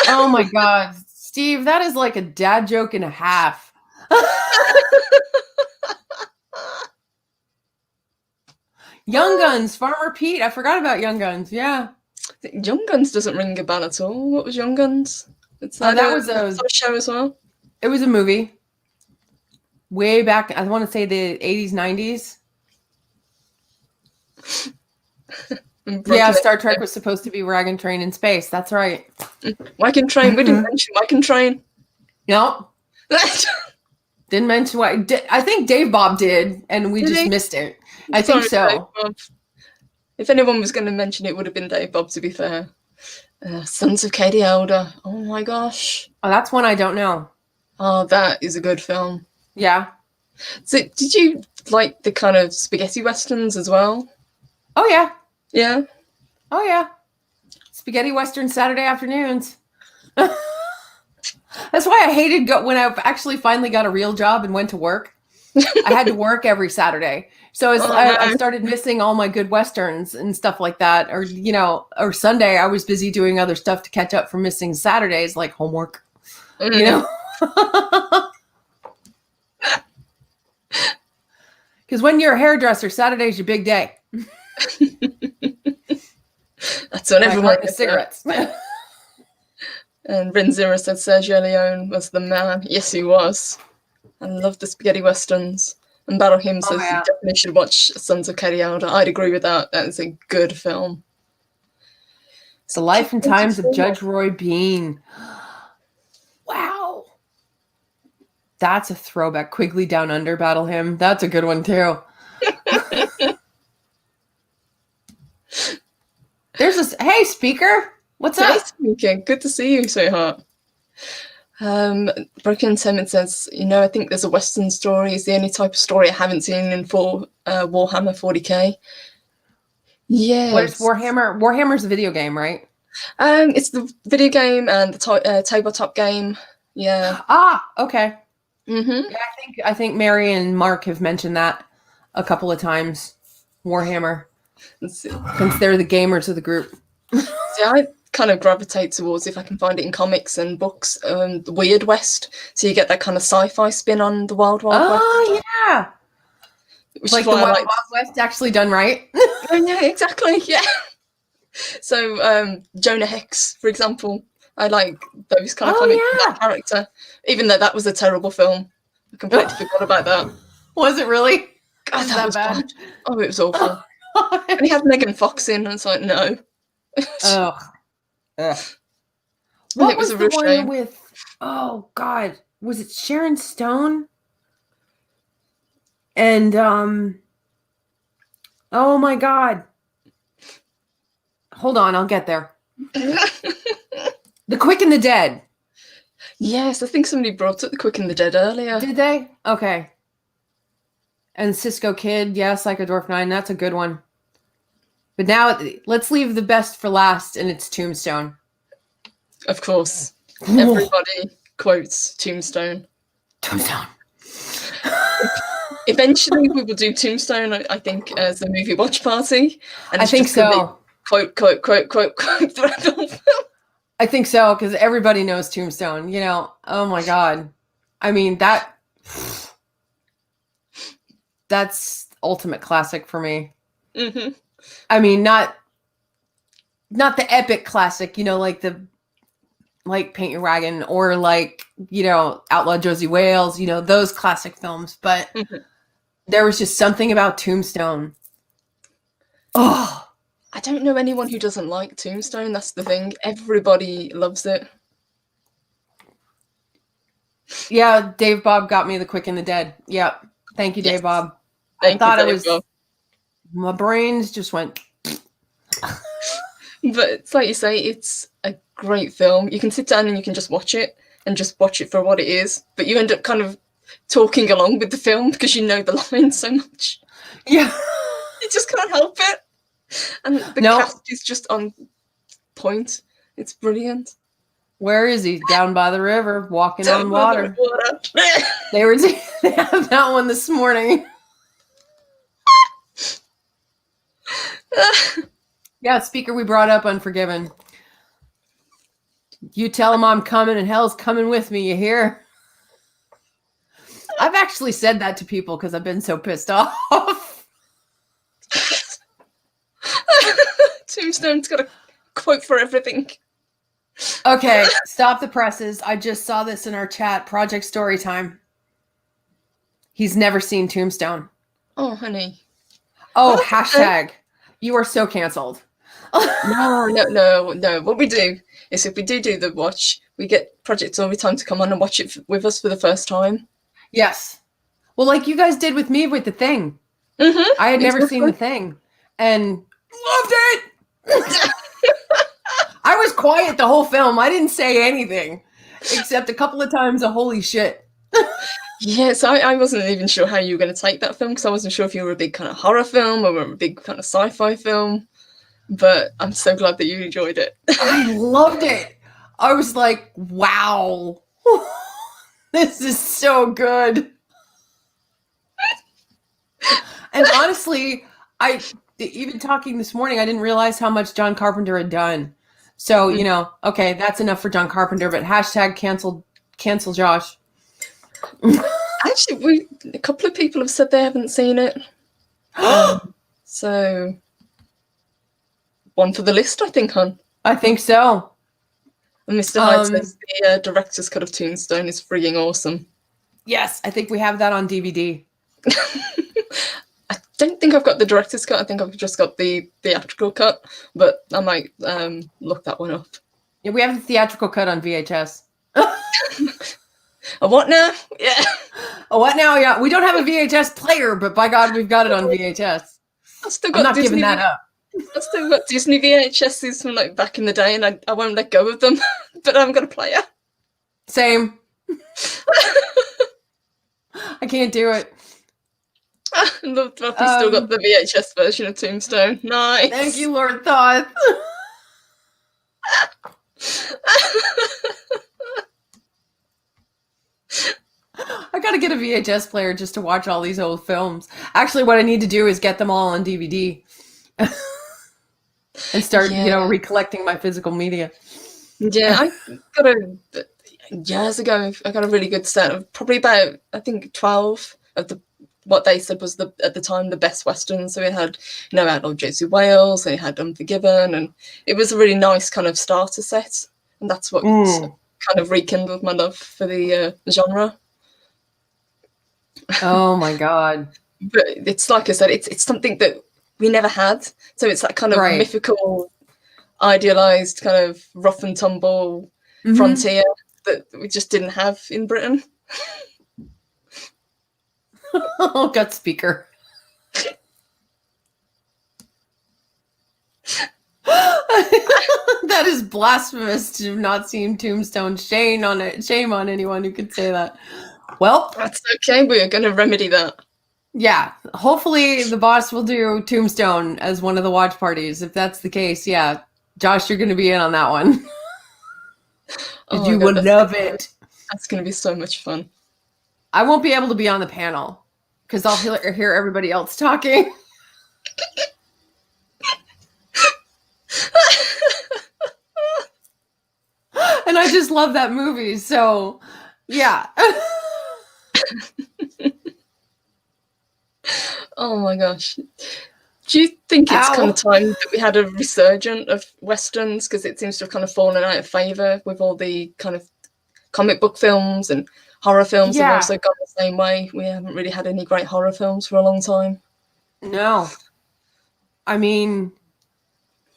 my God. Steve, that is like a dad joke and a half. Young Guns, Farmer Pete. I forgot about Young Guns. Yeah. Young Guns doesn't ring a bell at all. What was Young Guns? That was a show as well. It was a movie. Way back, I want to say the 80s, 90s. Yeah, Star Trek was supposed to be Wagon Train in space. That's right. Wagon Train. We didn't mention Wagon Train. No. Didn't mention what. I think Dave Bob did, and we just missed it. I think so. If anyone was going to mention it, would have been Dave Bob, to be fair. Sons of Katie Elder. Oh my gosh. Oh, that's one I don't know. Oh, that is a good film. Yeah. So, did you like the kind of spaghetti westerns as well? Oh, yeah. Yeah? Oh, yeah. Spaghetti Western Saturday afternoons. That's why I hated when I actually finally got a real job and went to work. I had to work every Saturday. So I started missing all my good Westerns and stuff like that. Or, or Sunday, I was busy doing other stuff to catch up for missing Saturdays, like homework, Because when you're a hairdresser, Saturday's your big day. That's what everyone gets. Cigarettes. And Renzira said Sergio Leone was the man. Yes, he was. I love the spaghetti westerns. And Battle Hymn says you definitely should watch Sons of Carialda. I'd agree with that. That is a good film. The Life and Times of Judge Roy Bean. Wow. That's a throwback. Quigley Down Under Battle Hymn. That's a good one, too. There's this. Hey, Speaker. What's up? Hey, Speaker. Good to see you, sweetheart. Broken Sentiment says, I think there's a Western story. It's the only type of story I haven't seen in Warhammer 40k. Yeah. What is Warhammer? Warhammer's a video game, right? It's the video game and the tabletop game. Yeah. Ah, okay. Mm-hmm. Yeah, I think Mary and Mark have mentioned that a couple of times. Warhammer. Since they're the gamers of the group. See, I kind of gravitate towards, if I can find it in comics and books, the Weird West. So you get that kind of sci-fi spin on the Wild West. Oh, yeah. Which like the Wild West actually done right. Oh, yeah, exactly, yeah. So Jonah Hex, for example. I like those kind of comics, that character. Even though that was a terrible film. I completely forgot about that. Was it really? God, that was bad. Oh, it was awful. And he had Megan Fox in, and it's like, no. Oh. What was the one with? Oh God, was it Sharon Stone? And oh my God, hold on, I'll get there. The Quick and the Dead. Yes, I think somebody brought up The Quick and the Dead earlier. Did they? Okay. And Cisco Kid, yeah, Psychodorf 9, that's a good one. But now let's leave the best for last, and it's Tombstone. Of course. Everybody quotes Tombstone. Tombstone. Eventually we will do Tombstone, I think, as a movie watch party. And I think so. Quote throughout the whole film. I think so, because everybody knows Tombstone. Oh my God. I mean, that's ultimate classic for me. Mm-hmm. I mean, not the epic classic, like Paint Your Wagon or like, Outlaw Josie Wales, those classic films. But there was just something about Tombstone. Oh, I don't know anyone who doesn't like Tombstone. That's the thing. Everybody loves it. Yeah, Dave Bob got me The Quick and the Dead. Yep. Thank you, Dave Bob. I thought it was... My brains just went... But it's like you say, it's a great film. You can sit down and you can just watch it for what it is. But you end up kind of talking along with the film because you know the lines so much. Yeah. You just can't help it. And the cast is just on point. It's brilliant. Where is he? Down by the river, walking on water. They have that one this morning. Yeah, Speaker, we brought up Unforgiven. You tell him I'm coming and hell's coming with me, you hear? I've actually said that to people because I've been so pissed off. Tombstone's got a quote for everything. Okay, stop the presses. I just saw this in our chat. Project Storytime. He's never seen Tombstone. Oh, honey. Oh, hashtag. You are so canceled. No. What we do is if we do the watch, we get Project Storytime to come on and watch it with us for the first time. Yes. Well, like you guys did with me with The Thing. Mm-hmm. I had never seen The Thing. And loved it! I was quiet the whole film. I didn't say anything. Except a couple of times a holy shit. Yes, I wasn't even sure how you were going to take that film because I wasn't sure if you were a big kind of horror film or a big kind of sci-fi film. But I'm so glad that you enjoyed it. I loved it. I was like, wow. This is so good. And honestly, even talking this morning, I didn't realize how much John Carpenter had done. So, okay, that's enough for John Carpenter, but hashtag cancel Josh. Actually, a couple of people have said they haven't seen it. So, one for the list, I think, hon. I think so. And Mr. Hyde says the director's cut of Tombstone is frigging awesome. Yes, I think we have that on DVD. I don't think I've got the director's cut. I think I've just got the theatrical cut, but I might look that one up. Yeah, we have the theatrical cut on VHS. A what now? Yeah. A what now? Yeah, we don't have a VHS player, but by God, we've got it on VHS. I'm not giving that up. I've still got Disney VHSs from like back in the day, and I won't let go of them. But I haven't got a player. Same. I can't do it. I love that we still got the VHS version of Tombstone. Nice. Thank you, Lord Thoth. I gotta get a VHS player just to watch all these old films. Actually, what I need to do is get them all on DVD and start, recollecting my physical media. Yeah, years ago, I got a really good set of probably about, I think, 12 of what they said was at the time the best westerns. So we had, Outlaw Josie Wales, and we had Unforgiven, and it was a really nice kind of starter set, and that's what kind of rekindled my love for the genre. Oh my God! But it's like I said, it's something that we never had. So it's that kind of mythical, idealized, kind of rough and tumble frontier that we just didn't have in Britain. Oh, gut speaker. That is blasphemous to have not seen Tombstone. Shame on anyone who could say that. Well, that's okay. We are going to remedy that. Yeah, hopefully the boss will do Tombstone as one of the watch parties. If that's the case, yeah, Josh, you're going to be in on that one. You will love it. That's going to be so much fun. I won't be able to be on the panel because I'll hear everybody else talking. And I just love that movie, so yeah. Oh my gosh. Do you think it's kind of time that we had a resurgence of westerns, because it seems to have kind of fallen out of favor with all the kind of comic book films, and horror films have also gone the same way. We haven't really had any great horror films for a long time. No. I mean,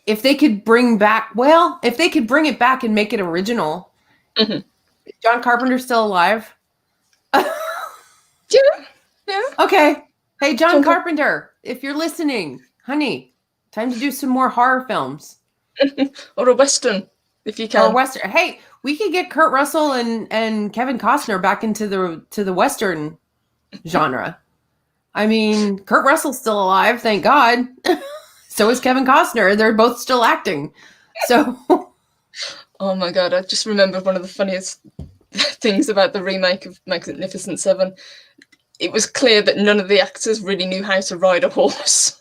if they could bring it back and make it original. Mm-hmm. Is John Carpenter still alive? Yeah. Okay. Hey, John Carpenter, if you're listening, honey, time to do some more horror films. Or a western, if you can. Or a western. Hey, we could get Kurt Russell and Kevin Costner back into the western genre. I mean, Kurt Russell's still alive, thank God. So is Kevin Costner. They're both still acting. So. Oh my God, I just remembered one of the funniest things about the remake of Magnificent Seven. It was clear that none of the actors really knew how to ride a horse.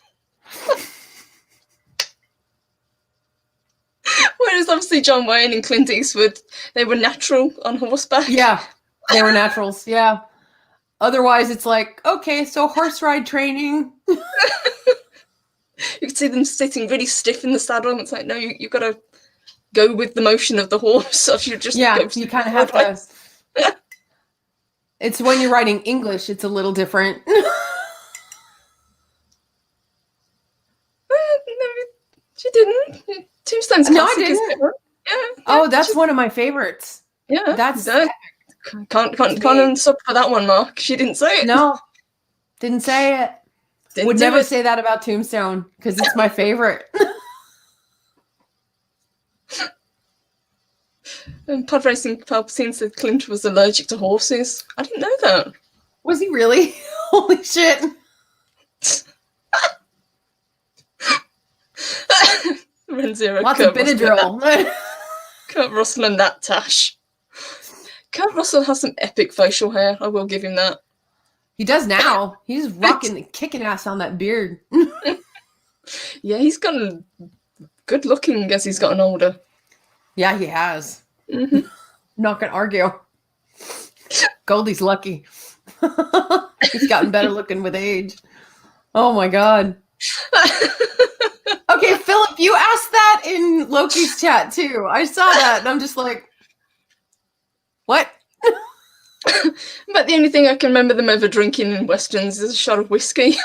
Whereas obviously John Wayne and Clint Eastwood, they were natural on horseback. Yeah, they were naturals, yeah. Otherwise, it's like, okay, so horse ride training. You could see them sitting really stiff in the saddle, and it's like, no, you've got to go with the motion of the horse. Or you just you kind of have to. It's when you're writing English, it's a little different. No, she didn't. Tombstone's classic. No, I didn't. Yeah, that's one of my favorites. Yeah, that's can't unsub for that one, Mark. She didn't say it. No, didn't say it. Would never say that about Tombstone because it's my favorite. And Pod Racing Palpatine said Clint was allergic to horses. I didn't know that. Was he really? Holy shit. Run Zero. Lots of Benadryl. Kurt Russell and that Tash. Kurt Russell has some epic facial hair. I will give him that. He does now. He's kicking ass on that beard. Yeah, he's gotten good looking as he's gotten older. Yeah, he has. Mm-hmm. Not gonna argue. Goldie's lucky. He's gotten better looking with age. Oh my god. Okay, Philip, you asked that in Loki's chat too. I saw that and I'm just like, what? But the only thing I can remember them ever drinking in Westerns is a shot of whiskey.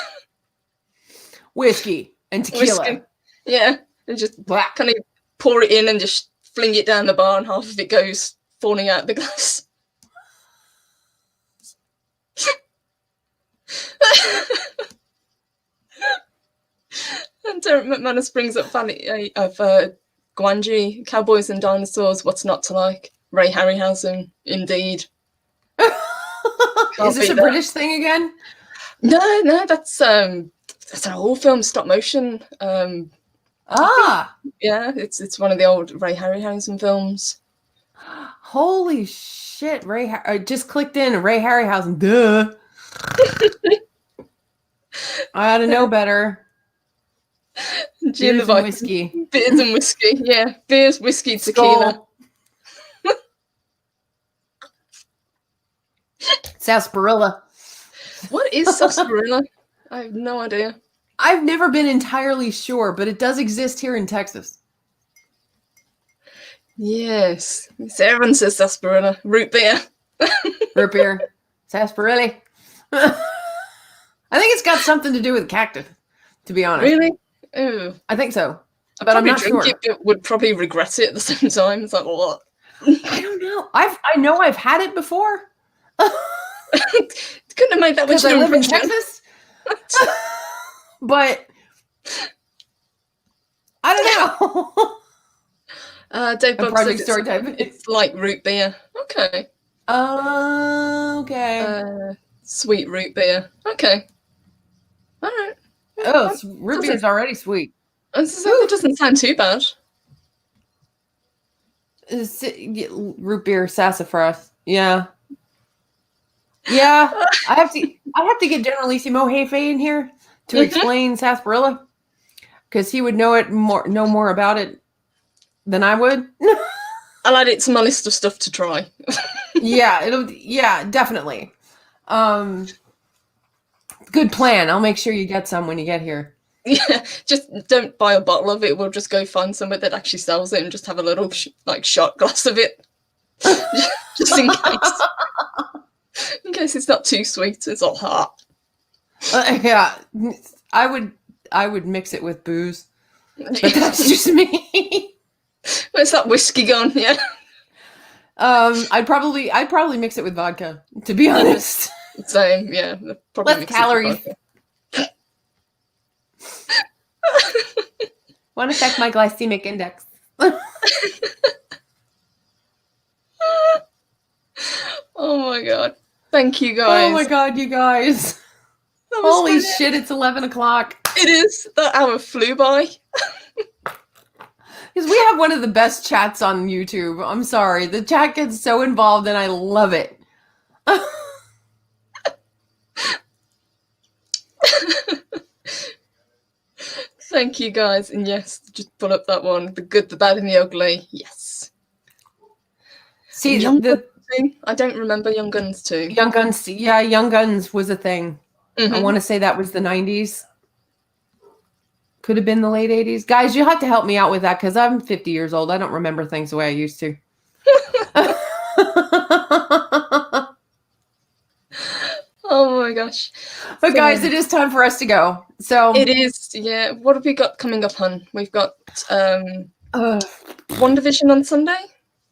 Whiskey and tequila. Whiskey. Yeah. And just Whack. kind of pour it in and just fling it down the bar and half of it goes falling out the glass. And Derek McManus brings up Valley of Guanji, Cowboys and Dinosaurs, What's Not to Like? Ray Harryhausen, indeed. Is this a British thing again? No, that's an old film, stop motion. Yeah, it's one of the old Ray Harryhausen films. Holy shit, I just clicked in Ray Harryhausen. Duh. I ought to know better. Beers and whiskey. Beers and whiskey, yeah. Beers, whiskey, tequila. Sarsaparilla. What is sarsaparilla? I have no idea. I've never been entirely sure, but it does exist here in Texas. Yes. Everyone says sarsaparilla. Root beer. Root beer. Sarsaparilla. I think it's got something to do with cactus, to be honest. Really? Ooh. I think so. But I'm not sure. It, but would probably regret it at the same time. It's like, what? I don't know. I know I've had it before. Couldn't have made that much I live in Texas. But I don't know. Dave Bob Project says Story type. It's like root beer. Okay. Okay. Sweet root beer. Okay. All right. Oh, root beer is already sweet. That doesn't sound too bad. Root beer sassafras. Yeah. Yeah. I have to get Generalissimo Hefe in here to explain sarsaparilla, because he would know more about it than I would. I'll add it to my list of stuff to try. Yeah, definitely. Good plan. I'll make sure you get some when you get here. Yeah, just don't buy a bottle of it. We'll just go find somewhere that actually sells it and just have a little shot glass of it, just in case. In case it's not too sweet, it's all hot. Yeah, I would mix it with booze, but that's just me. Where's that whiskey gone? Yeah. I'd probably mix it with vodka, to be honest. Same, yeah. Less calories. Want to check my glycemic index? Oh my god. Thank you guys. Oh my god, you guys. Holy shit, it's 11 o'clock. It is. That hour flew by. Because we have one of the best chats on YouTube. I'm sorry. The chat gets so involved and I love it. Thank you guys. And yes, just pull up that one. The good, the bad, and the ugly. Yes. See, I don't remember Young Guns too. Young Guns, yeah, Young Guns was a thing. Mm-hmm. I want to say that was the 90s. Could have been the late 80s. Guys, you'll have to help me out with that because I'm 50 years old. I don't remember things the way I used to. Oh my gosh. But guys, it is time for us to go. So it is, yeah. What have we got coming up, hun? We've got WandaVision on Sunday.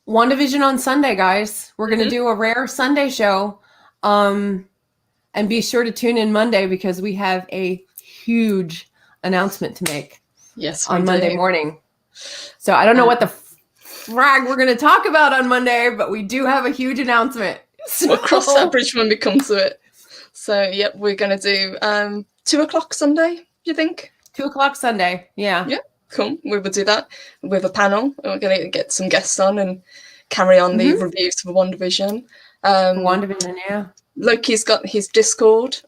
WandaVision on Sunday, guys. We're going to do a rare Sunday show. And be sure to tune in Monday because we have a huge announcement to make. Yes, on Monday morning. So I don't know what the frag we're going to talk about on Monday, but we do have a huge announcement. So we'll cross that bridge when we come to it. So, yep, we're going to do 2 o'clock Sunday, you think? 2 o'clock Sunday, yeah. Yeah, cool. We will do that with a panel. We're going to get some guests on and carry on the reviews for WandaVision. WandaVision, yeah. Loki's got his Discord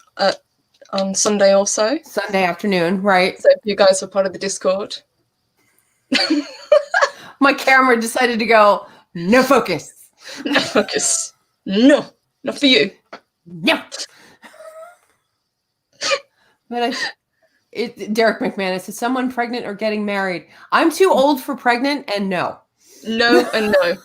on Sunday also. Sunday afternoon, right. So if you guys are part of the Discord. My camera decided to go, no focus. No focus. No, not for you. No. But Derek McManus, is someone pregnant or getting married? I'm too old for pregnant, and no. No and no.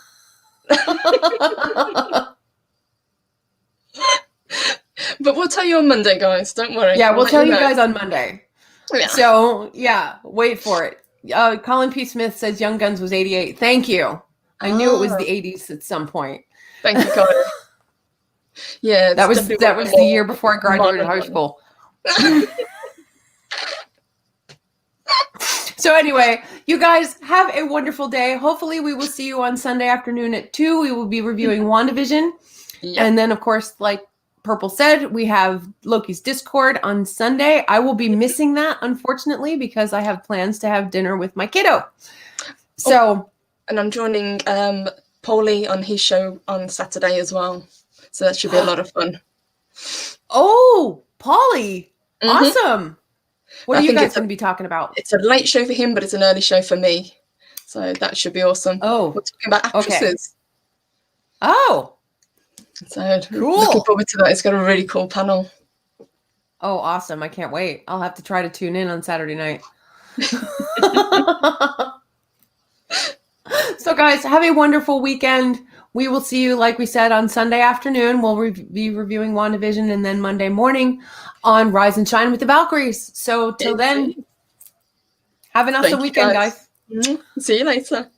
But we'll tell you on Monday, guys. Don't worry. Yeah, we'll tell you guys on Monday. Yeah. So, yeah, wait for it. Colin P. Smith says Young Guns was 88. Thank you. I knew it was the 80s at some point. Thank you, Colin. Yeah, that was the year before I graduated high school. So anyway, you guys have a wonderful day. Hopefully we will see you on Sunday afternoon at 2. We will be reviewing WandaVision. Yep. And then, of course, like Purple said, we have Loki's Discord on Sunday. I will be missing that, unfortunately, because I have plans to have dinner with my kiddo. So, and I'm joining Paulie on his show on Saturday as well. So that should be a lot of fun. Oh, Paulie. Awesome. What are you guys going to be talking about? It's a late show for him, but it's an early show for me. So that should be awesome. Oh. We're talking about actresses. Okay. Oh. So cool. Looking forward to that. It's got a really cool panel. Oh, awesome. I can't wait. I'll have to try to tune in on Saturday night. So, guys, have a wonderful weekend. We will see you, like we said, on Sunday afternoon. We'll be reviewing WandaVision, and then Monday morning on Rise and Shine with the Valkyries. So till then, have an awesome weekend, guys. See you later.